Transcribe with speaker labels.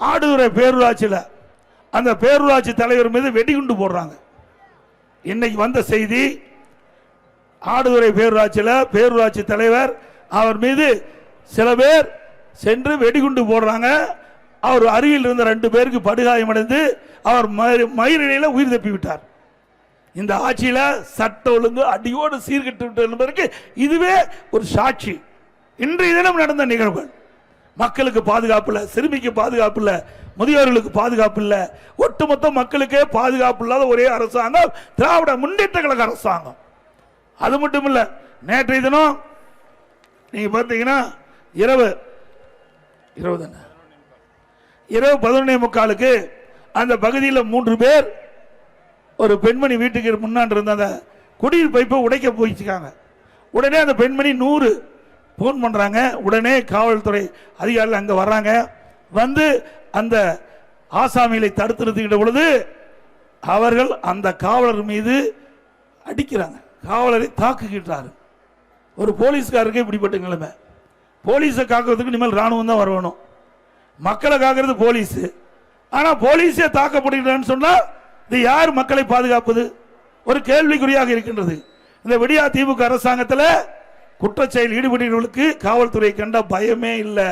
Speaker 1: ஆடுதுறை பேரூராட்சியில் அந்த பேரூராட்சி தலைவர் மீது வெடிகுண்டு போடுறாங்க. இன்னைக்கு வந்த செய்தி, ஆடுதுறை பேரூராட்சியில் பேரூராட்சி தலைவர் அவர் மீது சில பேர் சென்று வெடிகுண்டு போடுறாங்க. அவர் அருகில் இருந்த 2 பேருக்கு படுகாயமடைந்து அவர் மயிரிழையில் உயிர் தப்பி விட்டார். இந்த ஆட்சியில் சட்ட ஒழுங்கு அடியோடு சீர்கட்டு விட்டது என்பதற்கு இதுவே ஒரு சாட்சி. இன்றைய தினம் நடந்த நிகழ்வுகள், மக்களுக்கு பாதுகாப்பு இல்லை, சிறுமிக்கு பாதுகாப்பு இல்லை, முதியோர்களுக்கு பாதுகாப்பு இல்லை, ஒட்டுமொத்த மக்களுக்கே பாதுகாப்பு இல்லாத ஒரே அரசாங்கம் திராவிட முன்னேற்ற கழக அரசாங்கம். அது மட்டும் இல்லை, நேற்றைய தினம் நீங்க பார்த்தீங்கன்னா இரவு 11:45 அந்த பகுதியில் 3 பேர் ஒரு பெண்மணி வீட்டுக்கு முன்னாடி இருந்த அந்த குடிநீர் பைப்பை உடைக்க போயிச்சுக்காங்க. உடனே அந்த பெண்மணி 100 போன் பண்றாங்க. உடனே காவல்துறை அதிகாரிகள் அங்க வர்றாங்க. வந்து அந்த ஆசாமிகளை தடுத்து நிறுத்துகின்ற பொழுது அவர்கள் அந்த காவலர் மீது அடிக்கிறாங்க, காவலரை தாக்குகிறார். ஒரு போலீஸ்காரருக்கு இப்படிப்பட்ட நிலைமை. போலீஸை காக்கிறதுக்கு இனிமேல் ராணுவம் தான் வரணும், மக்களை காக்கிறது போலீஸ். ஆனா போலீஸே தாக்கப்படுகிறான்னு சொன்னா இது யார் மக்களை பாதுகாப்பது? ஒரு கேள்விக்குறியாக இருக்கின்றது. இந்த விடியா திமுக அரசாங்கத்தில் குற்றச்செயல் ஈடுபடுகிறவர்களுக்கு காவல்துறை கண்ட பயமே இல்லை.